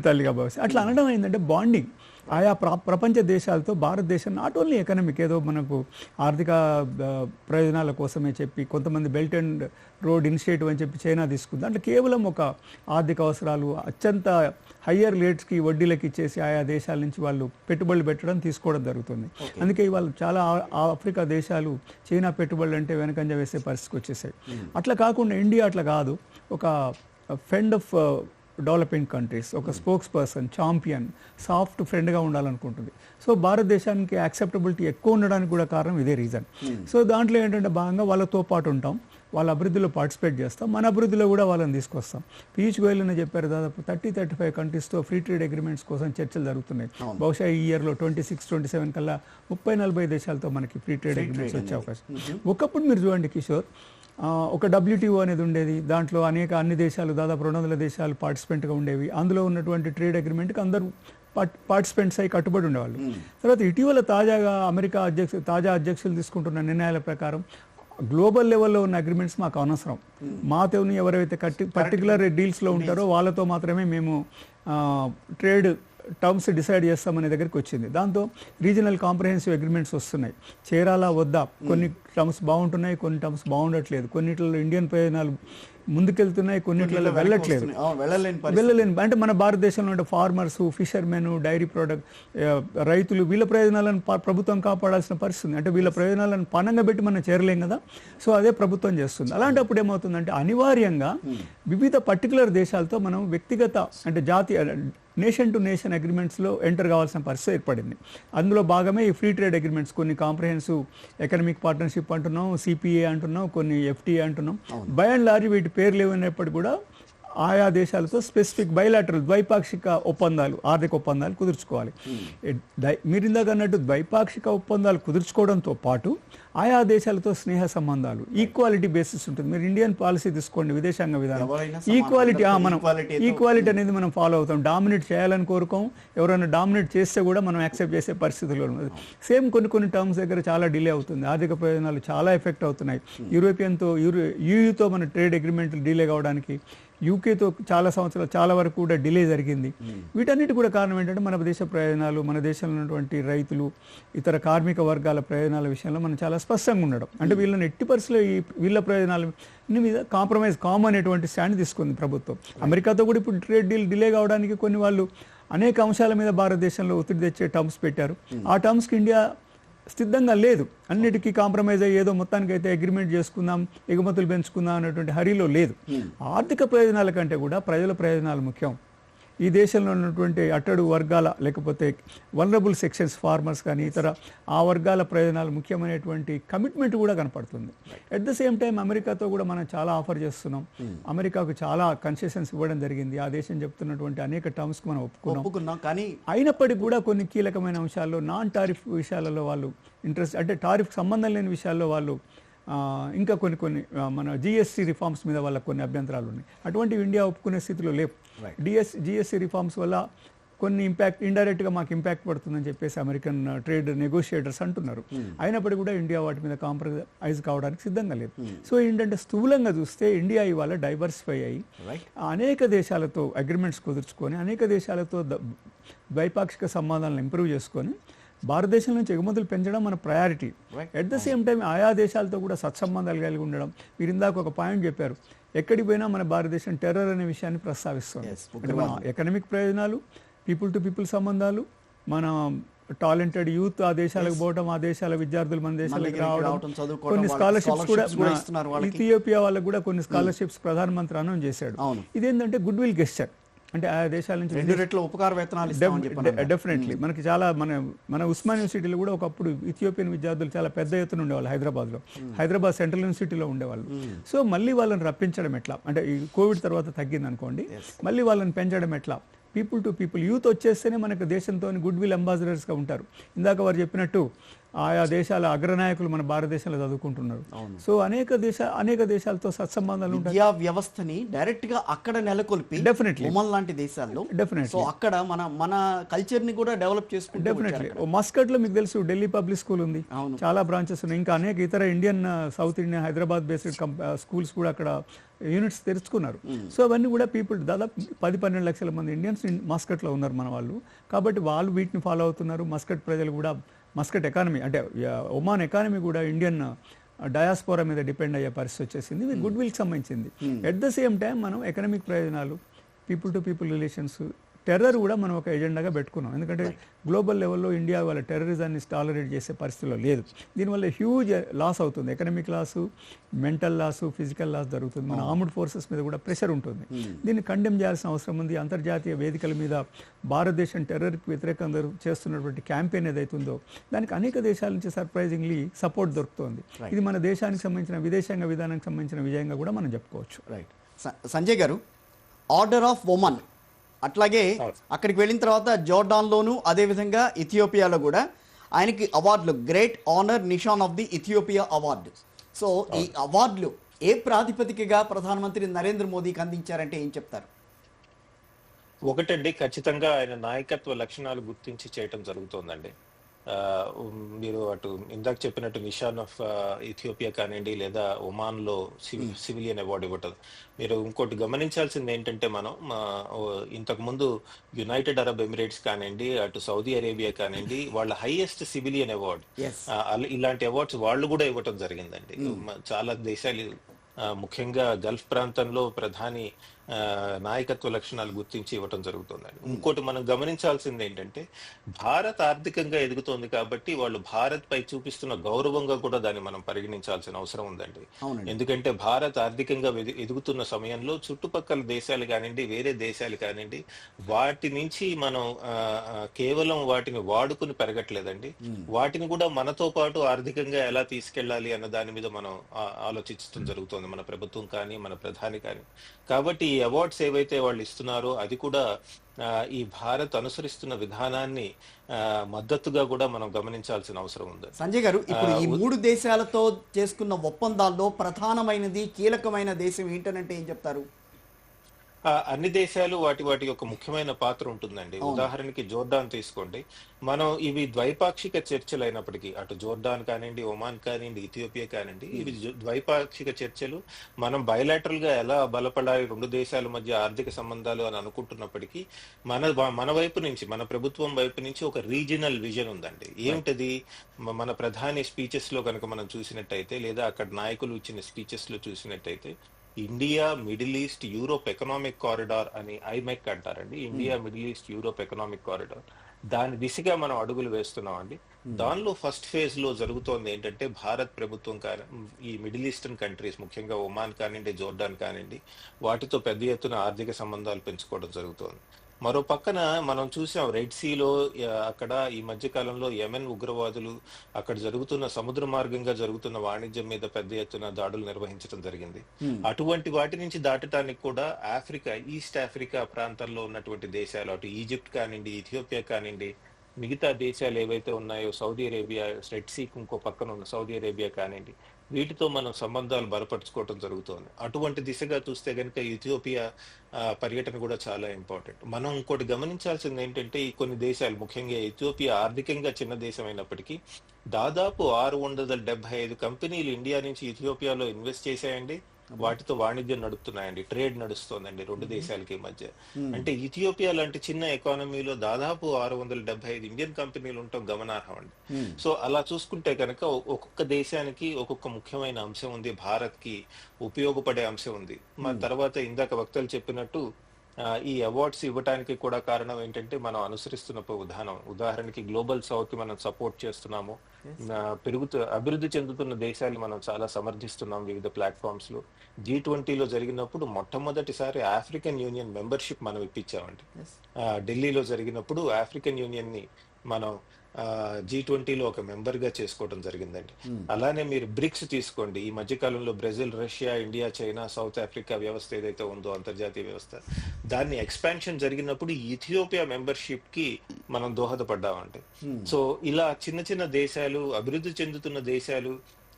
తల్లిగా భావిస్తుంది. అట్లా అనడం ఏంటంటే బాండింగ్. ఆయా ప్రపంచ దేశాలతో భారతదేశం నాట్ ఓన్లీ ఎకనామిక్ ఏదో మనకు ఆర్థిక ప్రయోజనాల కోసమే చెప్పి కొంతమంది బెల్ట్ అండ్ రోడ్ ఇనిషియేటివ్ అని చెప్పి చైనా తీసుకుంది. అంటే కేవలం ఒక ఆర్థిక అవసరాలు అత్యంత హయ్యర్ రేట్స్కి వడ్డీలకి ఇచ్చేసి ఆయా దేశాల నుంచి వాళ్ళు పెట్టుబడులు పెట్టడం తీసుకోవడం జరుగుతుంది. అందుకే ఇవాళ చాలా ఆఫ్రికా దేశాలు చైనా పెట్టుబడులు అంటే వెనకంజ వేసే పరిస్థితికి వచ్చేసాయి. అట్లా కాకుండా ఇండియా అట్లా కాదు, ఒక ఫ్రెండ్ ఆఫ్ డెవలపింగ్ కంట్రీస్, ఒక స్పోక్స్ పర్సన్, ఛాంపియన్, సాఫ్ట్ ఫ్రెండ్గా ఉండాలనుకుంటుంది. సో భారతదేశానికి యాక్సెప్టబిలిటీ ఎక్కువ ఉండడానికి కూడా కారణం ఇదే రీజన్. సో దాంట్లో ఏంటంటే భాగంగా వాళ్ళతో పాటు ఉంటాం, వాళ్ళ అభివృద్ధిలో పార్టిసిపేట్ చేస్తాం, మన అభివృద్ధిలో కూడా వాళ్ళని తీసుకొస్తాం. పీయూష్ గోయల్ అని చెప్పారు, దాదాపు 30-35 కంట్రీస్తో ఫ్రీ ట్రేడ్ అగ్రిమెంట్స్ కోసం చర్చలు జరుగుతున్నాయి. బహుశా ఈ ఇయర్లో 26-27 కల్లా 30-40 దేశాలతో మనకి ఫ్రీ ట్రేడ్ అగ్రిమెంట్స్ వచ్చే అవకాశం. ఒకప్పుడు మీరు చూడండి కిషోర్, ఒక WTO అనేది ఉండేది, దాంట్లో అన్ని దేశాలు దాదాపు 200 దేశాలు పార్టిసిపెంట్గా ఉండేవి. అందులో ఉన్నటువంటి ట్రేడ్ అగ్రిమెంట్కి అందరూ పార్టిసిపెంట్స్ అయి కట్టుబడి ఉండేవాళ్ళు. తర్వాత ఇటీవల అమెరికా అధ్యక్షులు తీసుకుంటున్న నిర్ణయాల ప్రకారం గ్లోబల్ లెవెల్లో ఉన్న అగ్రిమెంట్స్ మాకు అనవసరం, మాతోని ఎవరైతే పర్టికులర్ డీల్స్లో ఉంటారో వాళ్ళతో మాత్రమే మేము ట్రేడ్ టర్మ్స్ డిసైడ్ చేస్తామనే దగ్గరికి వచ్చింది. దాంతో రీజనల్ కాంప్రహెన్సివ్ అగ్రిమెంట్స్ వస్తున్నాయి. చేరాలా వద్దా, కొన్ని టర్మ్స్ బాగుంటున్నాయి, కొన్ని టర్మ్స్ బాగుండట్లేదు, కొన్నిట్లో ఇండియన్ ప్రయోజనాలు ముందుకెళ్తున్నాయి, కొన్నిట్లలో వెళ్ళట్లేదు, వెళ్ళలేని. అంటే మన భారతదేశంలో ఉండే ఫార్మర్స్, ఫిషర్మెన్, డైరీ ప్రోడక్ట్ రైతులు, వీళ్ళ ప్రయోజనాలను ప్రభుత్వం కాపాడాల్సిన పరిస్థితి. అంటే వీళ్ళ ప్రయోజనాలను పణంగా పెట్టి మనం చేరలేం కదా. సో అదే ప్రభుత్వం చేస్తుంది. అలాంటప్పుడు ఏమవుతుందంటే అనివార్యంగా వివిధ పర్టికులర్ దేశాలతో మనం వ్యక్తిగత అంటే జాతీయ నేషన్ టు నేషన్ అగ్రిమెంట్స్లో ఎంటర్ కావాల్సిన పరిస్థితి ఏర్పడింది. అందులో భాగమే ఈ ఫ్రీ ట్రేడ్ అగ్రిమెంట్స్. కొన్ని కాంప్రహెన్సివ్ ఎకనామిక్ పార్ట్నర్షిప్ అంటున్నాం, CPA అంటున్నాం, కొన్ని FTA అంటున్నాం. బై అండ్ లార్జ్ వీటి పేర్లు ఏమైనప్పటికీ కూడా ఆయా దేశాలతో స్పెసిఫిక్ బైలాటరల్ ద్వైపాక్షిక ఒప్పందాలు, ఆర్థిక ఒప్పందాలు కుదుర్చుకోవాలి. మీరు ఇందాక అన్నట్టు ద్వైపాక్షిక ఒప్పందాలు కుదుర్చుకోవడంతో పాటు ఆయా దేశాలతో స్నేహ సంబంధాలు, ఈక్వాలిటీ బేసిస్ ఉంటుంది. మీరు ఇండియన్ పాలసీ తీసుకోండి, విదేశాంగ విధానం ఈక్వాలిటీ అనేది మనం ఫాలో అవుతాం. డామినేట్ చేయాలని కోరుకోం, ఎవరైనా డామినేట్ చేస్తే కూడా మనం యాక్సెప్ట్ చేసే పరిస్థితుల్లో ఉంది. సేమ్ కొన్ని టర్మ్స్ దగ్గర చాలా డిలే అవుతుంది, ఆర్థిక ప్రయోజనాలు చాలా ఎఫెక్ట్ అవుతున్నాయి. యూయూతో మన ట్రేడ్ అగ్రిమెంట్లు డిలే కావడానికి, యూకేతో చాలా వరకు కూడా డిలే జరిగింది. వీటన్నిటి కూడా కారణం ఏంటంటే మన దేశ ప్రయోజనాలు, మన దేశంలో ఉన్నటువంటి రైతులు, ఇతర కార్మిక వర్గాల ప్రయోజనాల విషయంలో మనం చాలా స్పష్టంగా ఉండడం. అంటే వీళ్ళని ఎట్టి పరిస్థితుల్లో వీళ్ళ ప్రయోజనాల మీద కామ్ అనేటువంటి స్టాండ్ తీసుకుంది ప్రభుత్వం. అమెరికాతో కూడా ఇప్పుడు ట్రేడ్ డీల్ డిలే కావడానికి కొన్ని వాళ్ళు అనేక అంశాల మీద భారతదేశంలో ఒత్తిడి తెచ్చే టర్మ్స్ పెట్టారు. ఆ టర్మ్స్కి ఇండియా సిద్ధంగా లేదు. అన్నిటికీ కాంప్రమైజ్ అయ్యి ఏదో మొత్తానికి అయితే అగ్రిమెంట్ చేసుకుందాం, ఎగుమతులు పెంచుకుందాం అనేటువంటి హరిలో లేదు. ఆర్థిక ప్రయోజనాల కంటే కూడా ప్రజల ప్రయోజనాలు ముఖ్యం. ఈ దేశంలో ఉన్నటువంటి అట్టడు వర్గాల, లేకపోతే వల్నరబుల్ సెక్షన్స్, ఫార్మర్స్ కానీ ఇతర ఆ వర్గాల ప్రయోజనాలు ముఖ్యమైనటువంటి కమిట్మెంట్ కూడా కనపడుతుంది. అట్ ద సేమ్ టైం అమెరికాతో కూడా మనం చాలా ఆఫర్ చేస్తున్నాం. అమెరికాకు చాలా కన్సెషన్స్ ఇవ్వడం జరిగింది. ఆ దేశం చెప్తున్నటువంటి అనేక టర్మ్స్కి మనం ఒప్పుకున్నాం. కానీ అయినప్పటికీ కూడా కొన్ని కీలకమైన అంశాల్లో, నాన్ టారిఫ్ విషయాలలో వాళ్ళు ఇంట్రెస్ట్, అంటే టారిఫ్ సంబంధం లేని విషయాల్లో వాళ్ళు ఇంకా కొన్ని మన GST రిఫార్మ్స్ మీద వాళ్ళకి కొన్ని అభ్యంతరాలు ఉన్నాయి. అటువంటి ఇండియా ఒప్పుకునే స్థితిలో లేవు. GST రిఫార్మ్స్ వల్ల కొన్ని ఇండైరెక్ట్గా మాకు ఇంపాక్ట్ పడుతుందని చెప్పేసి అమెరికన్ ట్రేడ్ నెగోషియేటర్స్ అంటున్నారు. అయినప్పటికీ కూడా ఇండియా వాటి మీద కాంప్రమైజ్ కావడానికి సిద్ధంగా లేదు. సో ఏంటంటే స్థూలంగా చూస్తే ఇండియా ఇవాళ డైవర్సిఫై అయ్యి అనేక దేశాలతో అగ్రిమెంట్స్ కుదుర్చుకొని, అనేక దేశాలతో ద్వైపాక్షిక సంబంధాలను ఇంప్రూవ్ చేసుకొని భారతదేశం నుంచి ఎగుమతులు పెంచడం మన priority. At the same time ఆయా దేశాలతో కూడా సత్సంబంధాలు కలిగి ఉండడం. మీరు ఇందాక ఒక పాయింట్ చెప్పారు, ఎక్కడికి పోయినా మన భారతదేశం టెర్రర్ అనే విషయాన్ని ప్రస్తావిస్తుంది. అంటే మన ఎకనామిక్ ప్రయోజనాలు, పీపుల్ టు పీపుల్ సంబంధాలు, మన టాలెంటెడ్ యూత్ ఆ దేశాలకు పోవడం, ఆ దేశాల విద్యార్థులు మన దేశాలకు దగ్గరికి రావడం, రావటం, చదువుకోవడం, కొన్ని వాళ్ళకి స్కాలర్షిప్స్ కూడా scholarships కూడా ఇస్తున్నారు వాళ్ళకి. ఇథియోపియా వాళ్ళకు కూడా కొన్ని స్కాలర్షిప్స్ ప్రధానమంత్రి అనౌన్స్ చేశాడు. అవును. ఇదేంటంటే గుడ్ విల్ గెస్చర్, అంటే ఆ దేశాల నుంచి 2 రెట్ల ఉపకార వేతనాలు ఇస్తామని చెప్పారు. డెఫినెట్లీ మనకి చాలా మన ఉస్మాన్ యూనివర్సిటీలో కూడా ఒకప్పుడు ఇథియోపియన్ విద్యార్థులు చాలా పెద్ద ఎత్తున ఉండేవాళ్ళు హైదరాబాద్ సెంట్రల్ యూనివర్సిటీలో ఉండేవాళ్ళు. సో మళ్ళీ వాళ్ళని రప్పించడం ఎట్లా, అంటే ఈ కోవిడ్ తర్వాత తగ్గింది అనుకోండి, మళ్ళీ వాళ్ళని పెంచడం ఎట్లా, పీపుల్ టు పీపుల్ యూత్ వచ్చేస్తేనే మనకు దేశంతో గుడ్ విల్ అంబాసిడర్స్గా ఉంటారు. ఇందాక వారు చెప్పినట్టు ఆయా దేశాల అగ్రనాయకులు మన భారతదేశంలో చదువుకుంటున్నారు. సో అనేక దేశాలతో సత్సంబంధాలు ఉంటాయి. విద్యా వ్యవస్థని డైరెక్ట్ గా అక్కడ నెలకొల్పి డెఫినెట్లీ ఒమన్ లాంటి దేశాల్లో సో అక్కడ మన కల్చర్ ని కూడా డెవలప్ చేసుకుంటూ డెఫినెట్లీ మస్కట్ లో మీకు తెలుసు ఢిల్లీ పబ్లిక్ స్కూల్ ఉంది, చాలా బ్రాంచెస్ ఉన్నాయి. ఇంకా అనేక ఇతర Indian south Indian Hyderabad based schools కూడా అక్కడ యూనిట్స్ తెరుచుకున్నారు. సో అవన్నీ కూడా పీపుల్ దాదాపు 10-12 లక్షల మంది ఇండియన్స్ మస్కట్లో ఉన్నారు మన వాళ్ళు. కాబట్టి వాళ్ళు వీటిని ఫాలో అవుతున్నారు. మస్కట్ ప్రజలు కూడా మస్కట్ ఎకానమీ అంటే ఒమాన్ ఎకానమీ కూడా ఇండియన్ డయాస్పోరా మీద డిపెండ్ అయ్యే పరిస్థితి వచ్చేసింది. ఇది గుడ్ విల్కి సంబంధించింది. ఎట్ ద సేమ్ టైం మనం ఎకనామిక్ ప్రయోజనాలు, people to people relations, terror కూడా మనం ఒక ఎజెండాగా పెట్టుకున్నాం. ఎందుకంటే గ్లోబల్ లెవెల్లో ఇండియా వాళ్ళ టెర్రరిజాన్ని టాలరేట్ చేసే పరిస్థితిలో లేదు. దీనివల్ల హ్యూజ్ లాస్ అవుతుంది, economic loss, mental loss, physical loss జరుగుతుంది. మన ఆర్మ్డ్ ఫోర్సెస్ మీద కూడా ప్రెషర్ ఉంటుంది. దీన్ని కండెమ్ చేయాల్సిన అవసరం ఉంది. అంతర్జాతీయ వేదికల మీద భారతదేశం టెర్రర్కి వ్యతిరేకంగా చేస్తున్నటువంటి క్యాంపెయిన్ ఏదైతుందో దానికి అనేక దేశాల నుంచి సర్ప్రైజింగ్లీ సపోర్ట్ దొరుకుతుంది. ఇది మన దేశానికి సంబంధించిన విదేశాంగ విధానానికి సంబంధించిన విజయంగా కూడా మనం చెప్పుకోవచ్చు. రైట్. సంజయ్ గారు, ఆర్డర్ ఆఫ్ ఒమన్ అట్లాగే అక్కడికి వెళ్ళిన తర్వాత జోర్డాన్లోను అదేవిధంగా ఇథియోపియాలో కూడా ఆయనకి అవార్డులు, great honour Nishan of the Ethiopia award. So ఈ అవార్డులు ఏ ప్రాతిపదికగా ప్రధానమంత్రి నరేంద్ర మోదీకి అందించారంటే ఏం చెప్తారు? ఒకటండి, ఖచ్చితంగా ఆయన నాయకత్వ లక్షణాలు గుర్తించి చేయటం జరుగుతోందండి. మీరు అటు ఇందాక చెప్పినట్టు నిషాన్ ఆఫ్ ఇథియోపియా కానివ్వండి, లేదా ఒమాన్ లో సివిలియన్ అవార్డు ఇవ్వటం. మీరు ఇంకోటి గమనించాల్సింది ఏంటంటే, మనం ఇంతకు ముందు యునైటెడ్ అరబ్ ఎమిరేట్స్ కానివ్వండి, అటు సౌదీ అరేబియా కానివ్వండి, వాళ్ళ హైయెస్ట్ సివిలియన్ అవార్డు, ఇలాంటి అవార్డ్స్ వాళ్ళు కూడా ఇవ్వటం జరిగిందండి. చాలా దేశాలు ముఖ్యంగా గల్ఫ్ ప్రాంతంలో ప్రధాని నాయకత్వ లక్షణాలు గుర్తించి ఇవ్వటం జరుగుతుందండి. ఇంకోటి మనం గమనించాల్సింది ఏంటంటే, భారత్ ఆర్థికంగా ఎదుగుతోంది కాబట్టి వాళ్ళు భారత్ పై చూపిస్తున్న గౌరవంగా కూడా దాన్ని మనం పరిగణించాల్సిన అవసరం ఉందండి. ఎందుకంటే భారత్ ఆర్థికంగా ఎదుగుతున్న సమయంలో చుట్టుపక్కల దేశాలు కానివ్వండి, వేరే దేశాలు కానివ్వండి, వాటి నుంచి మనం కేవలం వాటిని వాడుకుని పెరగట్లేదండి, వాటిని కూడా మనతో పాటు ఆర్థికంగా ఎలా తీసుకెళ్లాలి అన్న దాని మీద మనం ఆలోచించడం జరుగుతుంది, మన ప్రభుత్వం కానీ మన ప్రధాని కానీ. కాబట్టి ఈ అవార్డ్స్ ఏవైతే వాళ్ళు ఇస్తున్నారో అది కూడా ఈ భారత్ అనుసరిస్తున్న విధానాన్ని మద్దతుగా కూడా మనం గమనించాల్సిన అవసరం ఉంది. సంజయ్ గారు, ఇప్పుడు ఈ 3 దేశాలతో చేసుకున్న ఒప్పందాల్లో ప్రధానమైనది, కీలకమైన దేశం ఏంటనంటే ఏం చెప్తారు? అన్ని దేశాలు వాటి యొక్క ముఖ్యమైన పాత్ర ఉంటుందండి. ఉదాహరణకి జోర్డాన్ తీసుకోండి. మనం ఇవి ద్వైపాక్షిక చర్చలు అయినప్పటికీ, అటు జోర్డాన్ కానివ్వండి, ఒమాన్ కానివ్వండి, ఇథియోపియా కానివ్వండి, ఇవి ద్వైపాక్షిక చర్చలు. మనం బయలాటరల్ గా ఎలా బలపడాలి 2 దేశాల మధ్య ఆర్థిక సంబంధాలు అని అనుకుంటున్నప్పటికీ, మన వైపు నుంచి, మన ప్రభుత్వం వైపు నుంచి ఒక రీజనల్ విజన్ ఉందండి. ఏమిటది? మన ప్రధాని స్పీచెస్ లో కనుక మనం చూసినట్టయితే, లేదా అక్కడ నాయకులు ఇచ్చిన స్పీచెస్ లో చూసినట్టయితే, India middle east Europe economic corridor అని ఐమెక్ అంటారండి. India middle east Europe economic corridor, దాని దిశగా మనం అడుగులు వేస్తున్నాం అండి. దానిలో ఫస్ట్ ఫేజ్ లో జరుగుతోంది ఏంటంటే, భారత్ ప్రభుత్వం ఈ మిడిల్ ఈస్టర్న్ కంట్రీస్, ముఖ్యంగా ఒమాన్ కానివ్వండి, జోర్డాన్ కానివ్వండి, వాటితో పెద్ద ఎత్తున ఆర్థిక సంబంధాలు పెంచుకోవడం జరుగుతోంది. మరో పక్కన మనం చూసాం రెడ్ సీలో, అక్కడ ఈ మధ్య కాలంలో యెమెన్ ఉగ్రవాదులు అక్కడ జరుగుతున్న సముద్ర మార్గంగా జరుగుతున్న వాణిజ్యం మీద పెద్ద ఎత్తున దాడులు నిర్వహించడం జరిగింది. అటువంటి వాటి నుంచి దాటడానికి కూడా ఆఫ్రికా, ఈస్ట్ ఆఫ్రికా ప్రాంతాల్లో ఉన్నటువంటి దేశాలు, అటు ఈజిప్ట్ కానివ్వండి, ఇథియోపియా కానివ్వండి, మిగతా దేశాలు ఏవైతే ఉన్నాయో, సౌదీ అరేబియా, రెడ్ సీకి ఇంకో పక్కన ఉన్న సౌదీ అరేబియా కానివ్వండి, వీటితో మనం సంబంధాలు బలపరుచుకోవడం జరుగుతోంది. అటువంటి దిశగా చూస్తే కనుక ఇథియోపియా పర్యటన కూడా చాలా ఇంపార్టెంట్. మనం ఇంకోటి గమనించాల్సింది ఏంటంటే, ఈ కొన్ని దేశాలు, ముఖ్యంగా ఇథియోపియా ఆర్థికంగా చిన్న దేశం అయినప్పటికీ దాదాపు 675 కంపెనీలు ఇండియా నుంచి ఇథియోపియాలో ఇన్వెస్ట్ చేశాయండి. వాటితో వాణిజ్యం నడుపుతున్నాయండి, ట్రేడ్ నడుస్తోందండి 2 దేశాలకి మధ్య. అంటే ఇథియోపియా లాంటి చిన్న ఎకానమీలో దాదాపు 675 ఇండియన్ కంపెనీలు ఉండటం గమనార్హం అండి. సో అలా చూసుకుంటే కనుక ఒక్కొక్క దేశానికి ఒక్కొక్క ముఖ్యమైన అంశం ఉంది, భారత్ కి ఉపయోగపడే అంశం ఉంది. మన తర్వాత ఇందాక వక్తలు చెప్పినట్టు ఈ అవార్డ్స్ ఇవ్వటానికి కూడా కారణం ఏంటంటే మనం అనుసరిస్తున్న విధానం. ఉదాహరణకి గ్లోబల్ సౌత్ కి మనం సపోర్ట్ చేస్తున్నాము. అభివృద్ధి చెందుతున్న దేశాలు మనం చాలా సమర్థిస్తున్నాం వివిధ ప్లాట్ఫామ్స్ లో. G20లో జరిగినప్పుడు మొట్టమొదటిసారి ఆఫ్రికన్ యూనియన్ మెంబర్షిప్ మనం ఇప్పించామండి. ఢిల్లీలో జరిగినప్పుడు ఆఫ్రికన్ యూనియన్ ని మనం G20లో ఒక మెంబర్ గా చేసుకోవడం జరిగిందండి. అలానే మీరు బ్రిక్స్ తీసుకోండి. ఈ మధ్య కాలంలో Brazil, Russia, India, China, south Africa వ్యవస్థ ఏదైతే ఉందో అంతర్జాతీయ వ్యవస్థ, దాన్ని ఎక్స్పాన్షన్ జరిగినప్పుడు ఇథియోపియా మెంబర్షిప్ కి మనం దోహదపడ్డామండి. సో ఇలా చిన్న చిన్న దేశాలు, అభివృద్ధి చెందుతున్న దేశాలు,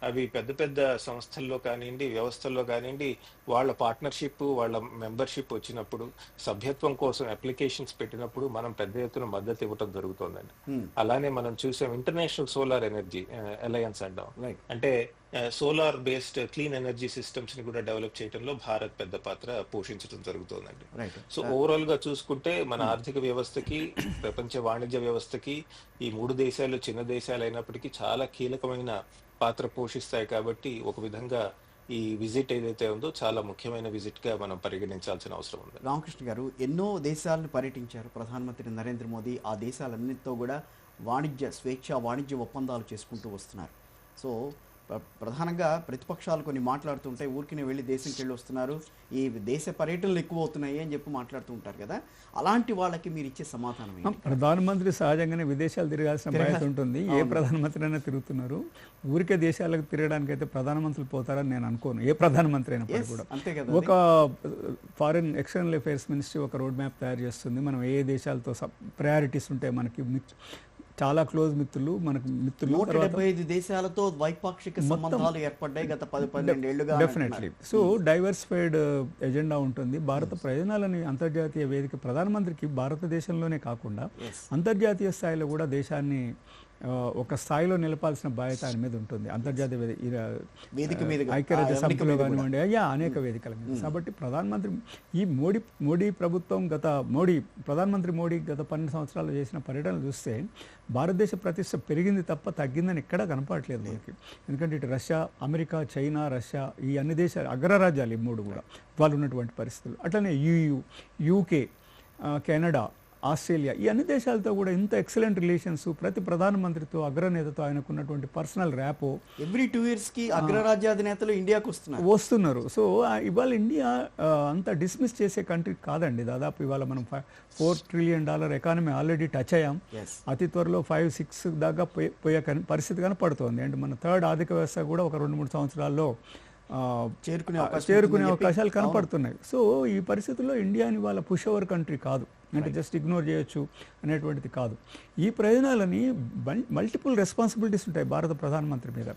అవి పెద్ద పెద్ద సంస్థల్లో కానివ్వండి, వ్యవస్థల్లో కానివ్వండి, వాళ్ళ పార్ట్నర్షిప్, వాళ్ళ మెంబర్షిప్ వచ్చినప్పుడు, సభ్యత్వం కోసం అప్లికేషన్స్ పెట్టినప్పుడు మనం పెద్ద ఎత్తున మద్దతు ఇవ్వటం జరుగుతుందండి. అలానే మనం చూసాం ఇంటర్నేషనల్ సోలార్ ఎనర్జీ అలయన్స్ అంటాం. అంటే solar based clean energy systems ని కూడా డెవలప్ చేయడంలో భారత్ పెద్ద పాత్ర పోషించడం జరుగుతుందండి. సో ఓవరాల్ గా చూసుకుంటే మన ఆర్థిక వ్యవస్థకి, ప్రపంచ వాణిజ్య వ్యవస్థకి ఈ 3 దేశాలు చిన్న దేశాలు అయినప్పటికీ చాలా కీలకమైన పాత్ర పోషిస్తాయి. కాబట్టి ఒక విధంగా ఈ విజిట్ ఏదైతే ఉందో చాలా ముఖ్యమైన విజిట్ గా మనం పరిగణించాల్సిన అవసరం ఉంది. రామకృష్ణ గారు, ఎన్నో దేశాలను పర్యటించారు ప్రధానమంత్రి నరేంద్ర మోదీ. ఆ దేశాలన్నింటితో కూడా స్వేచ్ఛా వాణిజ్య ఒప్పందాలు చేసుకుంటూ వస్తున్నారు. సో ప్రధానంగా ప్రతిపక్షాలు కొన్ని మాట్లాడుతుంటాయి, ఊరికినే వెళ్ళి దేశంకి వెళ్ళి వస్తున్నారు, ఈ దేశ పర్యటనలు ఎక్కువ అవుతున్నాయి అని చెప్పి మాట్లాడుతూ ఉంటారు కదా. అలాంటి వాళ్ళకి మీరు ఇచ్చే సమాధానం ఏంటి? ప్రధానమంత్రి సహజంగానే విదేశాలు తిరగాల్సిన బాధ్యత ఉంటుంది. ఏ ప్రధానమంత్రి అయినా తిరుగుతున్నారు. ఊరికే దేశాలకు తిరగడానికి అయితే ప్రధానమంత్రులు పోతారని నేను అనుకోను, ఏ ప్రధానమంత్రి అయినప్పుడు కూడా. ఒక ఫారిన్ ఎక్స్టర్నల్ అఫైర్స్ మినిస్ట్రీ ఒక రోడ్ మ్యాప్ తయారు చేస్తుంది. మనం ఏ దేశాలతో ప్రయారిటీస్ ఉంటాయి, మనకి చాలా క్లోజ్ మిత్రులు, మనకు మిత్రులు. 175 దేశాలతో ద్వైపాక్షిక సంబంధాలు ఏర్పడ్డాయి గత 10-12 ఏళ్లుగా. డెఫినెట్లీ. సో డైవర్సిఫైడ్ ఎజెండా ఉంటుంది. భారత ప్రయోజనాలని అంతర్జాతీయ వేదిక ప్రధానమంత్రికి భారతదేశంలోనే కాకుండా అంతర్జాతీయ స్థాయిలో కూడా దేశాన్ని ఒక స్థాయిలో నిలపాల్సిన బాధ్యత ఆయన మీద ఉంటుంది. అంతర్జాతీయ వేదిక మీద, ఐక్యరాజ్య సమితిలో కానివ్వండి, అనేక వేదికల మీద. కాబట్టి ప్రధానమంత్రి ఈ మోడీ ప్రభుత్వం ప్రధానమంత్రి మోడీ గత 12 సంవత్సరాలు చేసిన పర్యటనలు చూస్తే భారతదేశ ప్రతిష్ట పెరిగింది తప్ప తగ్గిందని ఎక్కడా కనపడట్లేదు మనకి. ఎందుకంటే ఇటు రష్యా, అమెరికా, చైనా, రష్యా, ఈ అన్ని దేశాలు అగ్రరాజ్యాలు, ఈ 3 కూడా వాళ్ళు ఉన్నటువంటి పరిస్థితులు. అట్లనే యూకే, కెనడా, ఆస్ట్రేలియా, ఈ అన్ని దేశాలతో కూడా ఇంత ఎక్సలెంట్ రిలేషన్స్, ప్రతి ప్రధానమంత్రితో, అగ్రనేతతో ఆయనకున్నటువంటి పర్సనల్ ర్యాపో. ఎవ్రీ 2 years కి అగ్రరాజ్యాధినేతలు ఇండియాకు వస్తున్నారు. సో ఇవాళ ఇండియా అంత డిస్మిస్ చేసే కంట్రీ కాదండి. దాదాపు ఇవాళ మనం $4 trillion ఎకానమీ ఆల్రెడీ టచ్ అయ్యాం. అతి త్వరలో 5-6 దాకా పోయే పరిస్థితి కనపడుతోంది. అండ్ మన థర్డ్ ఆర్థిక వ్యవస్థ కూడా ఒక 2-3 సంవత్సరాల్లో చేరుకునే అవకాశాలు కనపడుతున్నాయి. సో ఈ పరిస్థితుల్లో ఇండియాని వాళ్ళ పుష్ ఓవర్ కంట్రీ కాదు, అంటే జస్ట్ ఇగ్నోర్ చేయొచ్చు అనేటువంటిది కాదు. ఈ ప్రయోజనాలని మల్టిపుల్ రెస్పాన్సిబిలిటీస్ ఉంటాయి భారత ప్రధానమంత్రి మీద.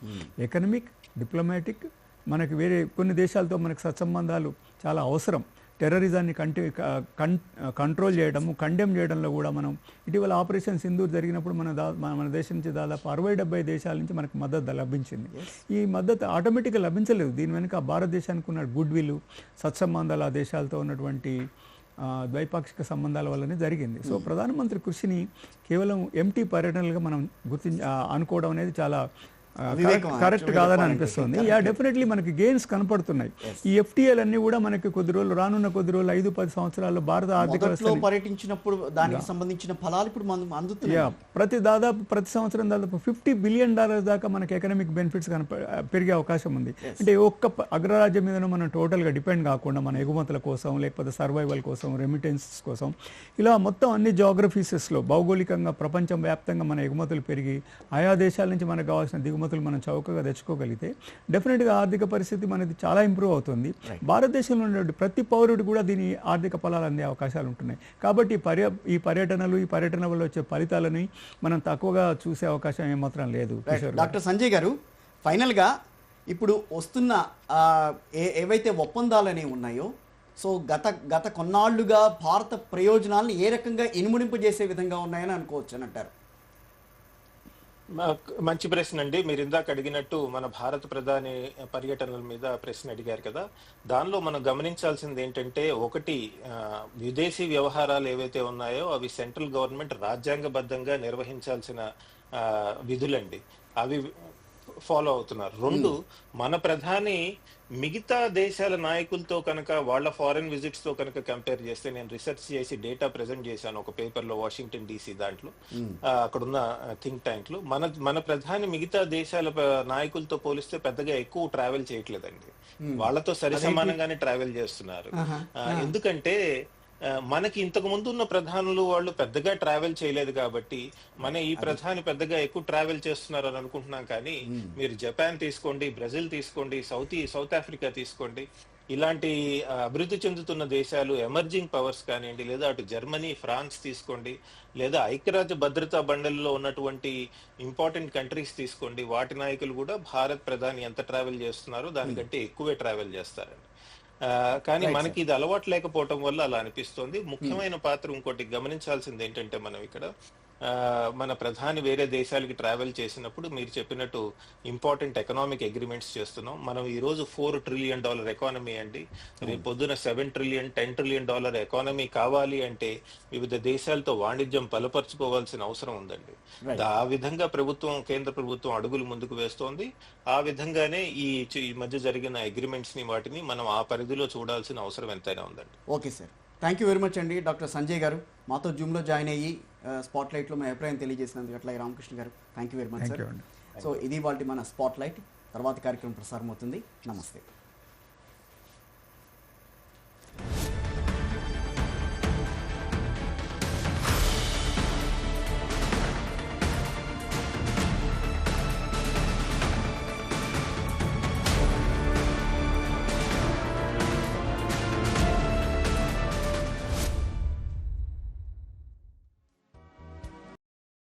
ఎకనమిక్, డిప్లొమాటిక్, మనకి వేరే కొన్ని దేశాలతో మనకి సత్సంబంధాలు చాలా అవసరం. టెర్రరిజాన్ని కంట్రోల్ చేయడము, కండెమ్ చేయడంలో కూడా మనం ఇటీవల ఆపరేషన్ సింధూర్ జరిగినప్పుడు మన దేశం నుంచి దాదాపు 60-70 దేశాల నుంచి మనకు మద్దతు లభించింది. ఈ మద్దతు ఆటోమేటిక్గా లభించలేదు. దీని వెనుక భారతదేశానికి ఉన్న గుడ్ విల్, సత్సంబంధాలు, ఆ దేశాలతో ఉన్నటువంటి ద్వైపాక్షిక సంబంధాల వల్లనే జరిగింది. సో ప్రధానమంత్రి కృషిని కేవలం ఎంటీ పర్యటనలుగా మనం అనుకోవడం అనేది చాలా కరెక్ట్ కాదని అనిపిస్తుంది. డెఫినెట్లీ మనకి గెయిన్స్ కనపడుతున్నాయి. ఈ ఎఫ్టీఎల్ అన్ని కూడా మనకి రానున్న కొద్ది రోజులు 5-10 సంవత్సరాల్లో భారత ఆర్థిక పర్యటించినప్పుడు దానికి సంబంధించిన ఫలాలు ఇప్పుడు ప్రతి సంవత్సరం దాదాపు $50 billion దాకా మనకి ఎకనామిక్ బెనిఫిట్స్ పెరిగే అవకాశం ఉంది. అంటే ఒక్క అగ్రరాజ్యం మీద మనం టోటల్ గా డిపెండ్ కాకుండా మన ఎగుమతుల కోసం, లేకపోతే సర్వైవల్ కోసం, రెమిటెన్సెస్ కోసం, ఇలా మొత్తం అన్ని జాగ్రఫీసెస్ లో భౌగోళికంగా ప్రపంచం వ్యాప్తంగా మన ఎగుమతులు పెరిగి ఆయా దేశాల నుంచి మనకు కావాల్సిన దిగుమతులు మనం చౌకగా తెచ్చుకోగలిగితే డెఫినెట్గా ఆర్థిక పరిస్థితి మనది చాలా ఇంప్రూవ్ అవుతుంది. భారతదేశంలో ఉన్న ప్రతి పౌరుడు కూడా దీని ఆర్థిక ఫలాలు అందే అవకాశాలు ఉంటున్నాయి. కాబట్టి ఈ పర్యటన వల్ల వచ్చే ఫలితాలని మనం తక్కువగా చూసే అవకాశం ఏమాత్రం లేదు. డాక్టర్ సంజయ్ గారు, ఫైనల్గా ఇప్పుడు వస్తున్న ఏవైతే ఒప్పందాలు అనేవి ఉన్నాయో, సో గత కొన్నాళ్లుగా భారత ప్రయోజనాలను ఏ రకంగా ఇనుముడింపజేసే విధంగా ఉన్నాయని అనుకోవచ్చు అని అంటారు? మంచి ప్రశ్న అండి. మీరు ఇందాక అడిగినట్టు మన భారత ప్రధాని పర్యటనల మీద ప్రశ్న అడిగారు కదా, దానిలో మనం గమనించాల్సింది ఏంటంటే, ఒకటి, విదేశీ వ్యవహారాలు ఏవైతే ఉన్నాయో అవి సెంట్రల్ గవర్నమెంట్ రాజ్యాంగబద్ధంగా నిర్వహించాల్సిన విధులండి. అవి ఫాలో అవుతున్నారు. రెండు, మన ప్రధాని మిగతా దేశాల నాయకులతో కనుక వాళ్ళ ఫారెన్ విజిట్స్ తో కనుక కంపేర్ చేస్తే, నేను రీసెర్చ్ చేసి డేటా ప్రెజెంట్ చేశాను ఒక పేపర్ లో, వాషింగ్టన్ DC దాంట్లో, అక్కడున్న థింక్ ట్యాంక్ లో. మన ప్రధాని మిగతా దేశాల నాయకులతో పోలిస్తే పెద్దగా ఎక్కువ ట్రావెల్ చేయట్లేదండి. వాళ్ళతో సరి సమానంగానే ట్రావెల్ చేస్తున్నారు. ఎందుకంటే మనకి ఇంతకు ముందు ఉన్న ప్రధానులు వాళ్ళు పెద్దగా ట్రావెల్ చేయలేదు కాబట్టి ఈ ప్రధాని పెద్దగా ఎక్కువ ట్రావెల్ చేస్తున్నారు అని అనుకుంటున్నాం. కానీ మీరు జపాన్ తీసుకోండి, బ్రెజిల్ తీసుకోండి, సౌత్ ఆఫ్రికా తీసుకోండి, ఇలాంటి అభివృద్ధి చెందుతున్న దేశాలు, ఎమర్జింగ్ పవర్స్ కానివ్వండి, లేదా అటు జర్మనీ, ఫ్రాన్స్ తీసుకోండి, లేదా ఐక్యరాజ్య భద్రతా మండలిలో ఉన్నటువంటి ఇంపార్టెంట్ కంట్రీస్ తీసుకోండి, వాటి నాయకులు కూడా భారత్ ప్రధాని ఎంత ట్రావెల్ చేస్తున్నారో దానికంటే ఎక్కువే ట్రావెల్ చేస్తారండి. కానీ మనకి ఇది అలవాటు లేకపోవటం వల్ల అలా అనిపిస్తోంది. ముఖ్యమైన పాత్ర ఇంకోటి గమనించాల్సింది ఏంటంటే, మనం ఇక్కడ మన ప్రధాని వేరే దేశాలకి ట్రావెల్ చేసినప్పుడు మీరు చెప్పినట్టు ఇంపార్టెంట్ ఎకనామిక్ అగ్రిమెంట్స్ చేస్తున్నాం. మనం ఈ రోజు $4 ట్రిలియన్ ఎకానమీ అండి. రేపు పొద్దున $7 ట్రిలియన్, $10 ట్రిలియన్ ఎకానమీ కావాలి అంటే వివిధ దేశాలతో వాణిజ్యం బలపరుచుకోవాల్సిన అవసరం ఉందండి. ఆ విధంగా కేంద్ర ప్రభుత్వం అడుగులు ముందుకు వేస్తోంది. ఆ విధంగానే ఈ మధ్య జరిగిన అగ్రిమెంట్స్ ని, వాటిని మనం ఆ పరిధిలో చూడాల్సిన అవసరం ఎంతైనా ఉందండి. Okay sir, thank you very much అండి. డాక్టర్ సంజయ్ గారు మాతో జూమ్లో జాయిన్ అయ్యి స్పాట్లైట్లో మీ అభిప్రాయం తెలియజేసినందుకు. అట్లాగే రామకృష్ణ గారు, thank you very much sir. So ఇది వాళ్ళ మన స్పాట్లైట్. తర్వాత కార్యక్రమం ప్రసారం అవుతుంది. నమస్తే.